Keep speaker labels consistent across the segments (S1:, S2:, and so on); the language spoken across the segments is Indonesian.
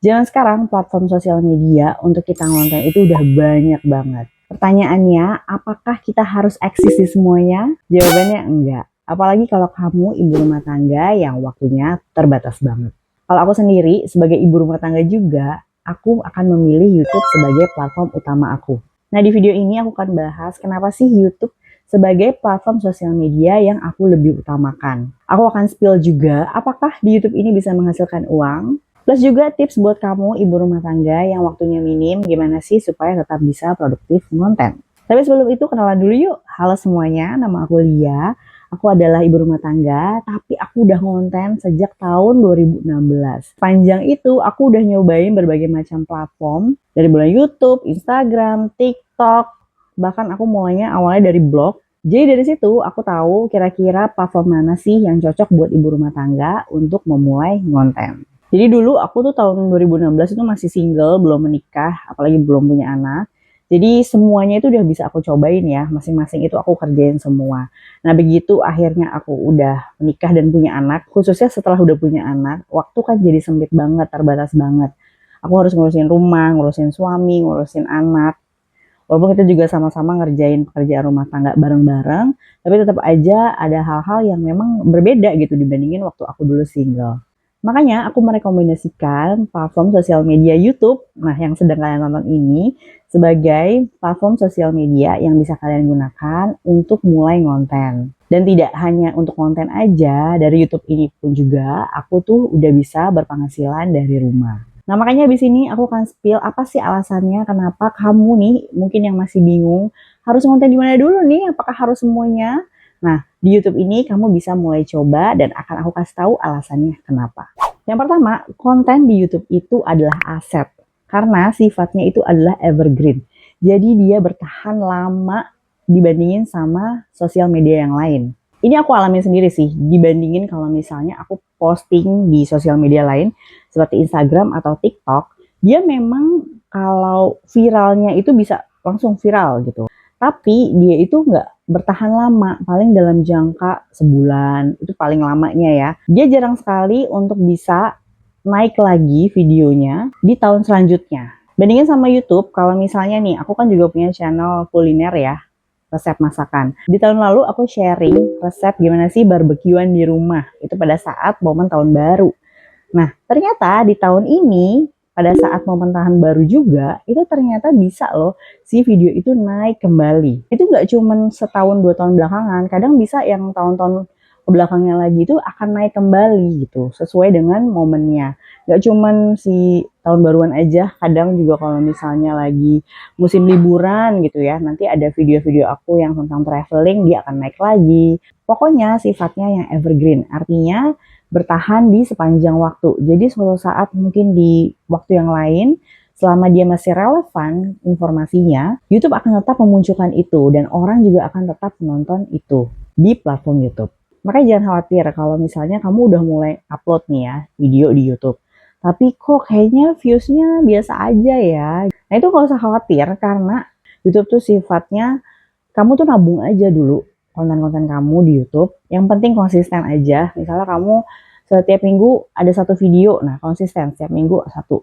S1: Zaman sekarang platform sosial media untuk kita ngonten itu udah banyak banget. Pertanyaannya, apakah kita harus eksis di semuanya? Jawabannya enggak. Apalagi kalau kamu ibu rumah tangga yang waktunya terbatas banget. Kalau aku sendiri sebagai ibu rumah tangga juga, aku akan memilih YouTube sebagai platform utama aku. Nah, di video ini aku akan bahas kenapa sih YouTube sebagai platform sosial media yang aku lebih utamakan. Aku akan spill juga apakah di YouTube ini bisa menghasilkan uang. Plus juga tips buat kamu ibu rumah tangga yang waktunya minim, gimana sih supaya tetap bisa produktif konten. Tapi sebelum itu kenalan dulu yuk. Halo semuanya, nama aku Lia. Aku adalah ibu rumah tangga, tapi aku udah konten sejak tahun 2016. Panjang itu aku udah nyobain berbagai macam platform, dari mulai YouTube, Instagram, TikTok, bahkan aku mulainya awalnya dari blog. Jadi dari situ aku tahu kira-kira platform mana sih yang cocok buat ibu rumah tangga untuk memulai konten. Jadi dulu aku tuh tahun 2016 itu masih single, belum menikah, apalagi belum punya anak. Jadi semuanya itu udah bisa aku cobain ya, masing-masing itu aku kerjain semua. Nah begitu akhirnya aku udah menikah dan punya anak, khususnya setelah udah punya anak, waktu kan jadi sempit banget, terbatas banget. Aku harus ngurusin rumah, ngurusin suami, ngurusin anak. Walaupun kita juga sama-sama ngerjain pekerjaan rumah tangga bareng-bareng, tapi tetap aja ada hal-hal yang memang berbeda gitu dibandingin waktu aku dulu single. Makanya aku merekomendasikan platform sosial media YouTube, nah yang sedang kalian tonton ini, sebagai platform sosial media yang bisa kalian gunakan untuk mulai konten. Dan tidak hanya untuk konten aja, dari YouTube ini pun juga aku tuh udah bisa berpenghasilan dari rumah. Nah makanya di sini aku akan spill apa sih alasannya kenapa kamu nih mungkin yang masih bingung harus konten di mana dulu nih, apakah harus semuanya? Nah di YouTube ini kamu bisa mulai coba dan akan aku kasih tahu alasannya kenapa. Yang pertama, konten di YouTube itu adalah aset karena sifatnya itu adalah evergreen. Jadi dia bertahan lama dibandingin sama sosial media yang lain. Ini aku alami sendiri sih, dibandingin kalau misalnya aku posting di sosial media lain seperti Instagram atau TikTok, dia memang kalau viralnya itu bisa langsung viral gitu. Tapi dia itu nggak bertahan lama, paling dalam jangka sebulan, itu paling lamanya ya. Dia jarang sekali untuk bisa naik lagi videonya di tahun selanjutnya. Bandingin sama YouTube, kalau misalnya nih, aku kan juga punya channel kuliner ya, resep masakan. Di tahun lalu aku sharing resep gimana sih barbekyuan di rumah, itu pada saat momen tahun baru. Nah, ternyata di tahun ini, pada saat momen tahun baru juga, itu ternyata bisa loh si video itu naik kembali. Itu nggak cuman setahun 2 tahun belakangan, kadang bisa yang tahun-tahun belakangnya lagi itu akan naik kembali gitu, sesuai dengan momennya. Nggak cuman si tahun baruan aja, kadang juga kalau misalnya lagi musim liburan gitu ya, nanti ada video-video aku yang tentang traveling, dia akan naik lagi. Pokoknya sifatnya yang evergreen, artinya bertahan di sepanjang waktu. Jadi suatu saat mungkin di waktu yang lain, selama dia masih relevan informasinya, YouTube akan tetap memunculkan itu dan orang juga akan tetap menonton itu di platform YouTube. Makanya jangan khawatir kalau misalnya kamu udah mulai upload nih ya video di YouTube. Tapi kok kayaknya views-nya biasa aja ya. Nah itu gak usah khawatir karena YouTube tuh sifatnya kamu tuh nabung aja dulu konten-konten kamu di YouTube. Yang penting konsisten aja. Misalnya kamu setiap minggu ada satu video, nah konsisten setiap minggu satu.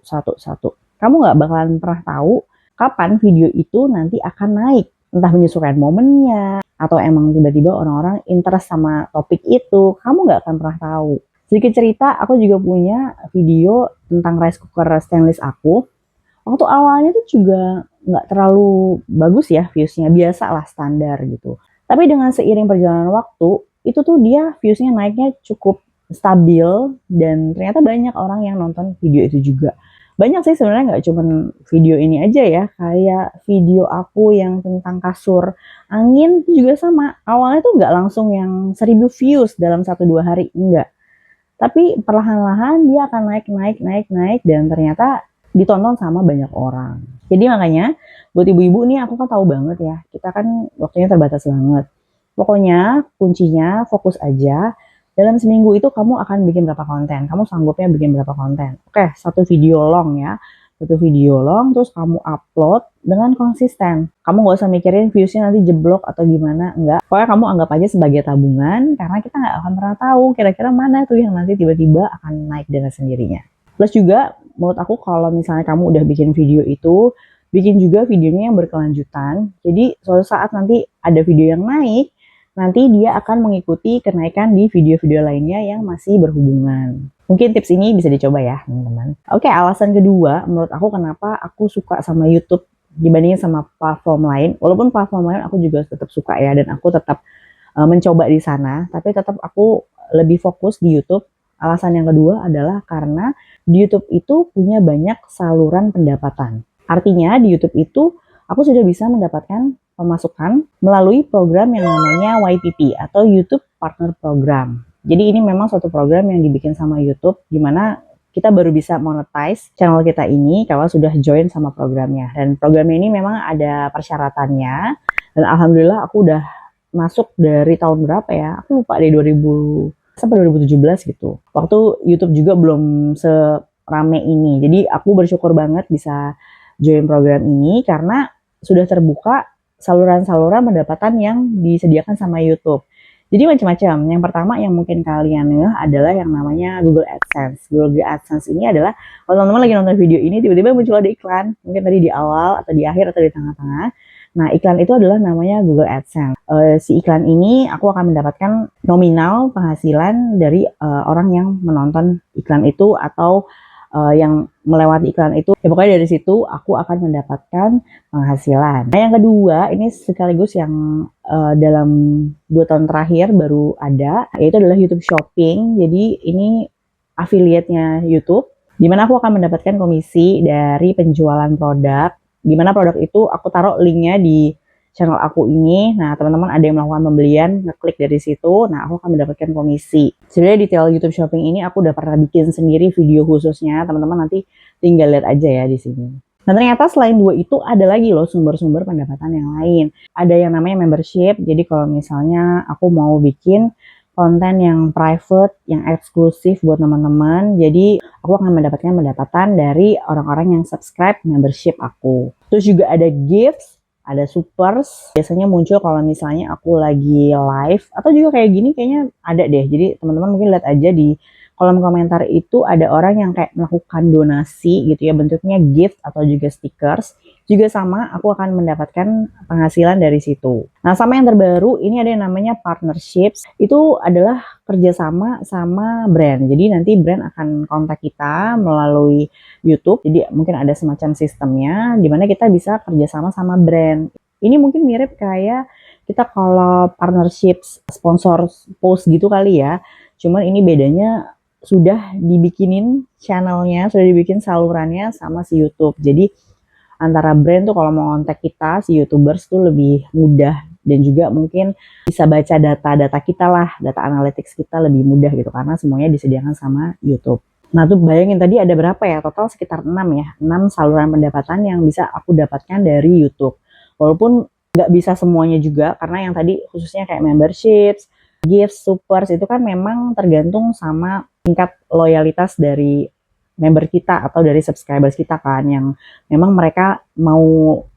S1: Kamu nggak bakalan pernah tahu kapan video itu nanti akan naik. Entah menyesuaikan momennya, atau emang tiba-tiba orang-orang interest sama topik itu. Kamu nggak akan pernah tahu. Sedikit cerita, aku juga punya video tentang rice cooker stainless aku. Waktu awalnya tuh juga nggak terlalu bagus ya viewsnya, biasa lah standar gitu. Tapi dengan seiring perjalanan waktu, itu tuh dia viewsnya naiknya cukup stabil dan ternyata banyak orang yang nonton video itu juga. Banyak sih sebenarnya nggak cuma video ini aja ya, kayak video aku yang tentang kasur angin itu juga sama. Awalnya tuh nggak langsung yang 1000 views dalam 1-2 hari, enggak. Tapi perlahan-lahan dia akan naik dan ternyata ditonton sama banyak orang. Jadi makanya buat ibu-ibu nih aku kan tahu banget ya, kita kan waktunya terbatas banget. Pokoknya kuncinya fokus aja. Dalam seminggu itu kamu akan bikin berapa konten? Kamu sanggupnya bikin berapa konten? Oke, satu video long ya. Satu video long terus kamu upload dengan konsisten. Kamu gak usah mikirin viewsnya nanti jeblok atau gimana, enggak. Pokoknya kamu anggap aja sebagai tabungan karena kita nggak akan pernah tahu kira-kira mana tuh yang nanti tiba-tiba akan naik dengan sendirinya. Plus juga menurut aku kalau misalnya kamu udah bikin video itu, bikin juga videonya yang berkelanjutan. Jadi suatu saat nanti ada video yang naik, nanti dia akan mengikuti kenaikan di video-video lainnya yang masih berhubungan. Mungkin tips ini bisa dicoba ya teman-teman. Oke, alasan kedua menurut aku kenapa aku suka sama YouTube dibandingin sama platform lain. Walaupun platform lain aku juga tetap suka ya, dan aku tetap mencoba di sana, tapi tetap aku lebih fokus di YouTube. Alasan yang kedua adalah karena di YouTube itu punya banyak saluran pendapatan. Artinya di YouTube itu aku sudah bisa mendapatkan pemasukan melalui program yang namanya YPP atau YouTube Partner Program. Jadi ini memang suatu program yang dibikin sama YouTube, di mana kita baru bisa monetize channel kita ini kalau sudah join sama programnya. Dan program ini memang ada persyaratannya, dan alhamdulillah aku udah masuk dari tahun berapa ya? Aku lupa deh, 2000 sampai 2017 gitu. Waktu YouTube juga belum serame ini. Jadi aku bersyukur banget bisa join program ini karena sudah terbuka saluran-saluran pendapatan yang disediakan sama YouTube. Jadi macam-macam. Yang pertama yang mungkin kalian ngeh adalah yang namanya Google AdSense. Google AdSense ini adalah kalau teman-teman lagi nonton video ini tiba-tiba muncul ada iklan. Mungkin tadi di awal atau di akhir atau di tengah-tengah. Nah, iklan itu adalah namanya Google AdSense. Si iklan ini aku akan mendapatkan nominal penghasilan dari orang yang menonton iklan itu atau yang melewati iklan itu. Ya pokoknya dari situ aku akan mendapatkan penghasilan. Nah, yang kedua ini sekaligus yang dalam 2 tahun terakhir baru ada, yaitu adalah YouTube Shopping. Jadi ini affiliate-nya YouTube, di mana aku akan mendapatkan komisi dari penjualan produk, di mana produk itu aku taruh linknya di channel aku ini. Nah, teman-teman ada yang melakukan pembelian, ngeklik dari situ, nah aku akan mendapatkan komisi. Sebenarnya detail YouTube Shopping ini aku udah pernah bikin sendiri video khususnya, teman-teman nanti tinggal lihat aja ya di sini. Dan ternyata selain dua itu ada lagi loh sumber-sumber pendapatan yang lain. Ada yang namanya membership, jadi kalau misalnya aku mau bikin konten yang private, yang eksklusif buat teman-teman, jadi aku akan mendapatkan pendapatan dari orang-orang yang subscribe membership aku. Terus juga ada gifts, ada supers, biasanya muncul kalau misalnya aku lagi live, atau juga kayak gini kayaknya ada deh. Jadi teman-teman mungkin lihat aja di kolom komentar itu ada orang yang kayak melakukan donasi gitu ya, bentuknya gift atau juga stickers. Juga sama, aku akan mendapatkan penghasilan dari situ. Nah, sama yang terbaru, ini ada yang namanya partnerships. Itu adalah kerjasama sama brand. Jadi nanti brand akan kontak kita melalui YouTube. Jadi mungkin ada semacam sistemnya, di mana kita bisa kerjasama sama brand. Ini mungkin mirip kayak kita kalau partnerships sponsor post gitu kali ya. Cuman ini bedanya sudah dibikinin channelnya, sudah dibikin salurannya sama si YouTube. Jadi antara brand tuh kalau mau kontak kita, si YouTubers tuh lebih mudah, dan juga mungkin bisa baca data-data kita lah, data analytics kita lebih mudah gitu karena semuanya disediakan sama YouTube. Nah tuh bayangin tadi ada berapa ya, total sekitar 6 ya, 6 saluran pendapatan yang bisa aku dapatkan dari YouTube. Walaupun nggak bisa semuanya juga, karena yang tadi khususnya kayak memberships, gifts, supers itu kan memang tergantung sama tingkat loyalitas dari member kita atau dari subscribers kita kan, yang memang mereka mau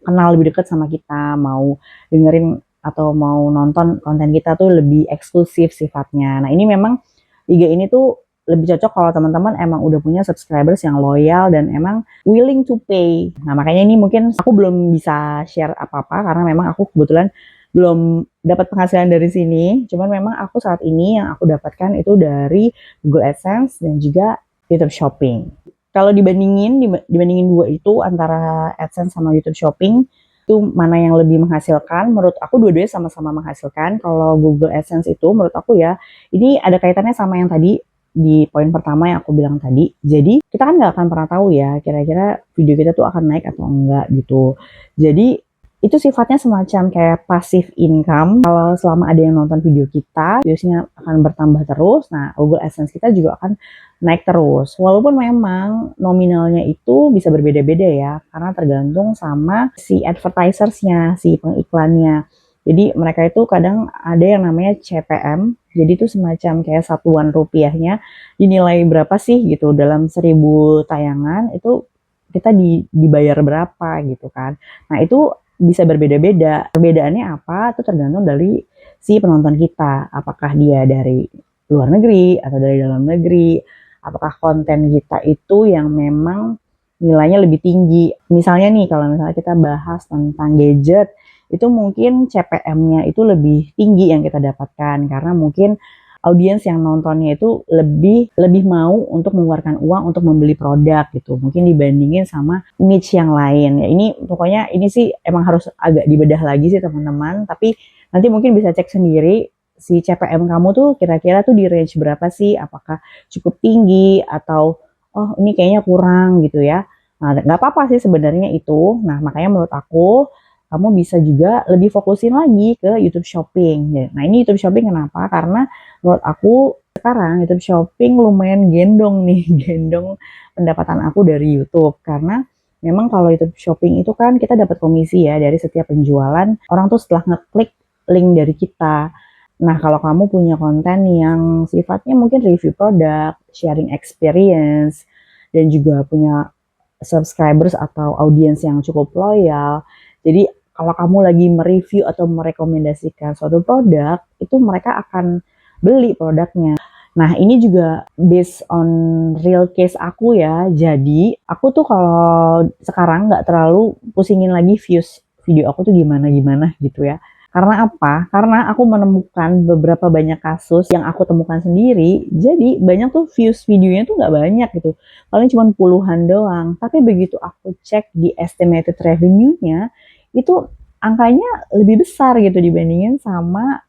S1: kenal lebih dekat sama kita, mau dengerin atau mau nonton konten kita tuh lebih eksklusif sifatnya. Nah ini memang tiga ini tuh lebih cocok kalau teman-teman emang udah punya subscribers yang loyal dan emang willing to pay. Nah makanya ini mungkin aku belum bisa share apa-apa karena memang aku kebetulan belum dapat penghasilan dari sini. Cuman memang aku saat ini yang aku dapatkan itu dari Google AdSense dan juga YouTube Shopping. Kalau dibandingin dua itu antara AdSense sama YouTube Shopping, itu mana yang lebih menghasilkan? Menurut aku dua-duanya sama-sama menghasilkan. Kalau Google AdSense itu menurut aku ya, ini ada kaitannya sama yang tadi di poin pertama yang aku bilang tadi. Jadi kita kan nggak akan pernah tahu ya kira-kira video kita tuh akan naik atau enggak gitu. Jadi itu sifatnya semacam kayak passive income. Kalau selama ada yang nonton video kita, biasanya akan bertambah terus. Nah, Google AdSense kita juga akan naik terus. Walaupun memang nominalnya itu bisa berbeda-beda ya, karena tergantung sama si advertisersnya, si pengiklannya. Jadi mereka itu kadang ada yang namanya CPM. Jadi itu semacam kayak satuan rupiahnya dinilai berapa sih gitu dalam 1000 tayangan itu kita dibayar berapa gitu kan. Nah, itu bisa berbeda-beda. Perbedaannya apa? Itu tergantung dari si penonton kita. Apakah dia dari luar negeri atau dari dalam negeri, apakah konten kita itu yang memang nilainya lebih tinggi. Misalnya nih, kalau misalnya kita bahas tentang gadget, itu mungkin CPM-nya itu lebih tinggi yang kita dapatkan, karena mungkin audiens yang nontonnya itu lebih lebih mau untuk mengeluarkan uang untuk membeli produk gitu, mungkin dibandingin sama niche yang lain. Ya ini pokoknya ini sih emang harus agak dibedah lagi sih teman-teman, tapi nanti mungkin bisa cek sendiri si CPM kamu tuh kira-kira tuh di range berapa sih, apakah cukup tinggi atau oh ini kayaknya kurang gitu ya. Nah, nggak apa-apa sih sebenarnya itu. Nah, makanya menurut aku kamu bisa juga lebih fokusin lagi ke YouTube Shopping. Nah, ini YouTube Shopping kenapa? Karena menurut aku sekarang YouTube Shopping lumayan gendong nih, gendong pendapatan aku dari YouTube. Karena memang kalau YouTube Shopping itu kan kita dapat komisi ya dari setiap penjualan. Orang tuh setelah ngeklik link dari kita. Nah, kalau kamu punya konten yang sifatnya mungkin review produk, sharing experience, dan juga punya subscribers atau audiens yang cukup loyal. Jadi kalau kamu lagi mereview atau merekomendasikan suatu produk, itu mereka akan beli produknya. Nah, ini juga based on real case aku ya. Jadi, aku tuh kalau sekarang nggak terlalu pusingin lagi views video aku tuh gimana-gimana gitu ya. Karena apa? Karena aku menemukan beberapa banyak kasus yang aku temukan sendiri. Jadi, banyak tuh views videonya tuh nggak banyak gitu. Paling cuma puluhan doang. Tapi begitu aku cek di estimated revenue-nya, itu angkanya lebih besar gitu dibandingin sama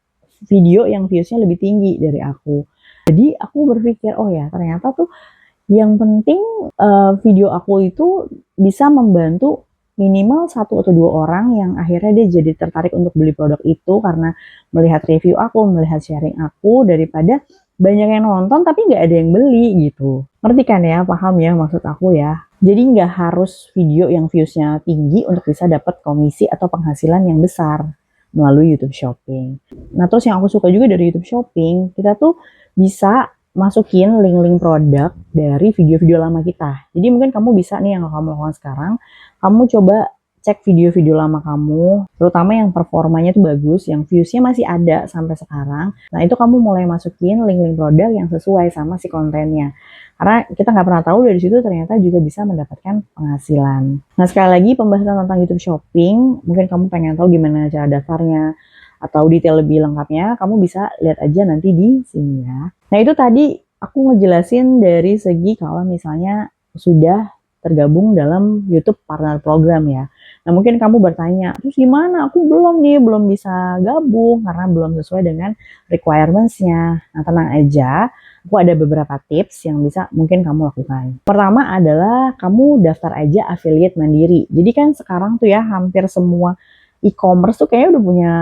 S1: video yang views-nya lebih tinggi dari aku. Jadi aku berpikir, oh ya ternyata tuh yang penting video aku itu bisa membantu minimal 1 atau 2 orang yang akhirnya dia jadi tertarik untuk beli produk itu karena melihat review aku, melihat sharing aku, daripada banyak yang nonton tapi nggak ada yang beli gitu. Ngerti kan ya, paham ya maksud aku ya. Jadi nggak harus video yang viewsnya tinggi untuk bisa dapat komisi atau penghasilan yang besar melalui YouTube Shopping. Nah terus yang aku suka juga dari YouTube Shopping, kita tuh bisa masukin link-link produk dari video-video lama kita. Jadi mungkin kamu bisa nih yang kamu lakukan sekarang, kamu coba cek video-video lama kamu, terutama yang performanya tuh bagus, yang viewsnya masih ada sampai sekarang. Nah itu kamu mulai masukin link-link produk yang sesuai sama si kontennya. Karena kita nggak pernah tahu dari situ ternyata juga bisa mendapatkan penghasilan. Nah sekali lagi pembahasan tentang YouTube Shopping, mungkin kamu pengen tahu gimana cara daftarnya, atau detail lebih lengkapnya, kamu bisa lihat aja nanti di sini ya. Nah itu tadi aku ngejelasin dari segi kalau misalnya sudah tergabung dalam YouTube Partner Program ya. Nah mungkin kamu bertanya, terus gimana? Aku belum nih, belum bisa gabung karena belum sesuai dengan requirements-nya. Nah tenang aja, aku ada beberapa tips yang bisa mungkin kamu lakukan. Pertama adalah kamu daftar aja affiliate mandiri. Jadi kan sekarang tuh ya hampir semua e-commerce tuh kayaknya udah punya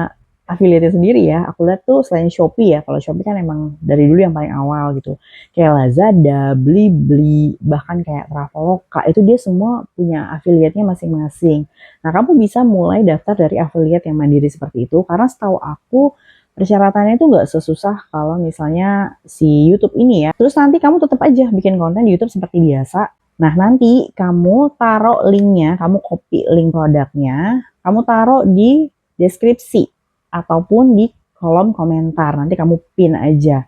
S1: affiliate sendiri ya. Aku lihat tuh selain Shopee ya, kalau Shopee kan emang dari dulu yang paling awal gitu. Kayak Lazada, Blibli, bahkan kayak Traveloka, itu dia semua punya affiliate-nya masing-masing. Nah, kamu bisa mulai daftar dari affiliate yang mandiri seperti itu, karena setahu aku persyaratannya itu nggak sesusah kalau misalnya si YouTube ini ya. Terus nanti kamu tetap aja bikin konten di YouTube seperti biasa. Nah, nanti kamu taruh linknya, kamu copy link produknya, kamu taruh di deskripsi ataupun di kolom komentar. Nanti kamu pin aja.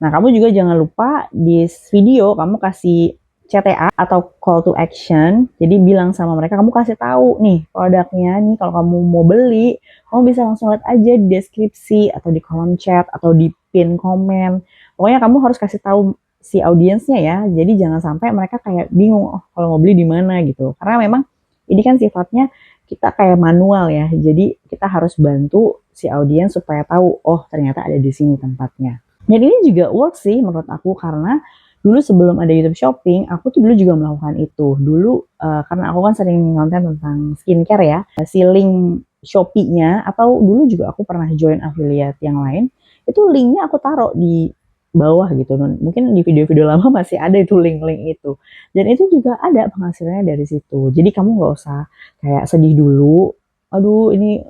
S1: Nah, kamu juga jangan lupa di video kamu kasih CTA atau call to action. Jadi bilang sama mereka, kamu kasih tahu nih produknya nih, kalau kamu mau beli, kamu bisa langsung lihat aja di deskripsi atau di kolom chat atau di pin komen. Pokoknya kamu harus kasih tahu si audiensnya ya. Jadi jangan sampai mereka kayak bingung, oh, kalau mau beli di mana gitu. Karena memang ini kan sifatnya kita kayak manual ya. Jadi kita harus bantu si audiens supaya tahu, oh ternyata ada di sini tempatnya. Dan ini juga work sih menurut aku, karena dulu sebelum ada YouTube Shopping, aku tuh dulu juga melakukan itu. Dulu karena aku kan sering nonton tentang skincare ya, si link Shopee-nya, atau dulu juga aku pernah join affiliate yang lain, itu linknya aku taruh di bawah gitu. Mungkin di video-video lama masih ada itu link-link itu. Dan itu juga ada penghasilannya dari situ. Jadi kamu nggak usah kayak sedih dulu, aduh ini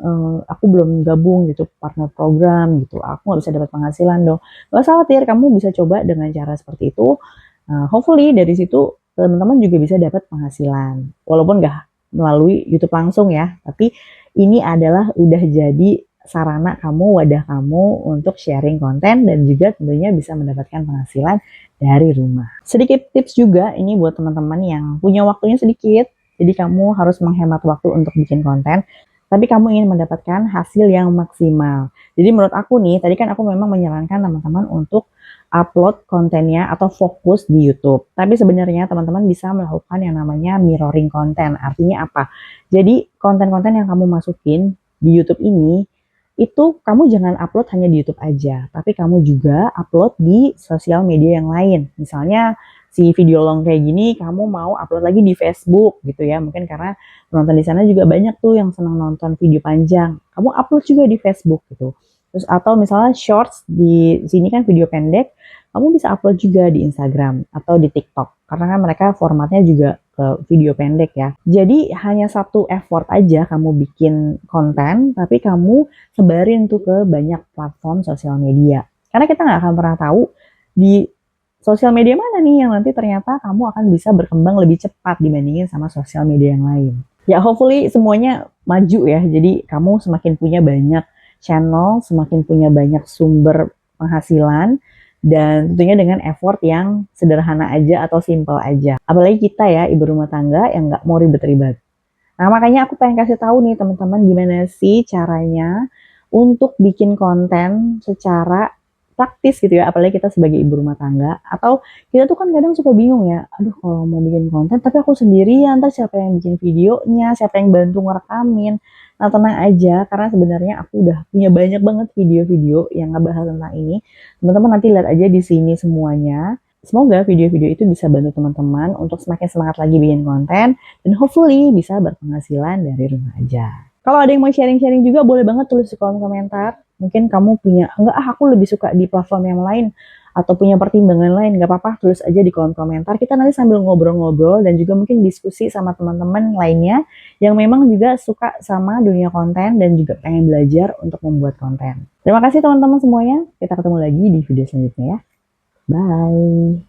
S1: aku belum gabung gitu partner program gitu, aku nggak bisa dapat penghasilan dong. Gak usah khawatir, kamu bisa coba dengan cara seperti itu. Hopefully dari situ teman-teman juga bisa dapat penghasilan. Walaupun nggak melalui YouTube langsung ya, tapi ini adalah udah jadi sarana kamu, wadah kamu untuk sharing konten dan juga tentunya bisa mendapatkan penghasilan dari rumah. Sedikit tips juga ini buat teman-teman yang punya waktunya sedikit, jadi kamu harus menghemat waktu untuk bikin konten, tapi kamu ingin mendapatkan hasil yang maksimal. Jadi menurut aku nih, tadi kan aku memang menyarankan teman-teman untuk upload kontennya atau fokus di YouTube. Tapi sebenarnya teman-teman bisa melakukan yang namanya mirroring konten. Artinya apa? Jadi konten-konten yang kamu masukin di YouTube ini, itu kamu jangan upload hanya di YouTube aja, tapi kamu juga upload di sosial media yang lain. Misalnya si video long kayak gini, kamu mau upload lagi di Facebook gitu ya. Mungkin karena penonton di sana juga banyak tuh yang senang nonton video panjang. Kamu upload juga di Facebook gitu. Terus atau misalnya shorts di sini kan video pendek, kamu bisa upload juga di Instagram atau di TikTok. Karena kan mereka formatnya juga ke video pendek ya. Jadi hanya satu effort aja kamu bikin konten, tapi kamu sebarin tuh ke banyak platform sosial media. Karena kita nggak akan pernah tahu di sosial media mana nih yang nanti ternyata kamu akan bisa berkembang lebih cepat dibandingin sama sosial media yang lain. Ya hopefully semuanya maju ya, jadi kamu semakin punya banyak channel, semakin punya banyak sumber penghasilan, dan tentunya dengan effort yang sederhana aja atau simple aja. Apalagi kita ya, ibu rumah tangga yang nggak mau ribet-ribet. Nah makanya aku pengen kasih tahu nih teman-teman gimana sih caranya untuk bikin konten secara praktis gitu ya, apalagi kita sebagai ibu rumah tangga, atau kita tuh kan kadang suka bingung ya, aduh kalau mau bikin konten tapi aku sendirian, ntar siapa yang bikin videonya, siapa yang bantu ngerekamin. Nah tenang aja, karena sebenarnya aku udah punya banyak banget video-video yang ngebahas tentang ini. Teman-teman nanti lihat aja di sini semuanya. Semoga video-video itu bisa bantu teman-teman untuk semakin semangat lagi bikin konten, dan hopefully bisa berpenghasilan dari rumah aja. Kalau ada yang mau sharing-sharing juga boleh banget tulis di kolom komentar. Mungkin kamu punya, enggak aku lebih suka di platform yang lain, atau punya pertimbangan lain, nggak apa-apa tulis aja di kolom komentar. Kita nanti sambil ngobrol-ngobrol dan juga mungkin diskusi sama teman-teman lainnya yang memang juga suka sama dunia konten dan juga pengen belajar untuk membuat konten. Terima kasih teman-teman semuanya, kita ketemu lagi di video selanjutnya ya. Bye!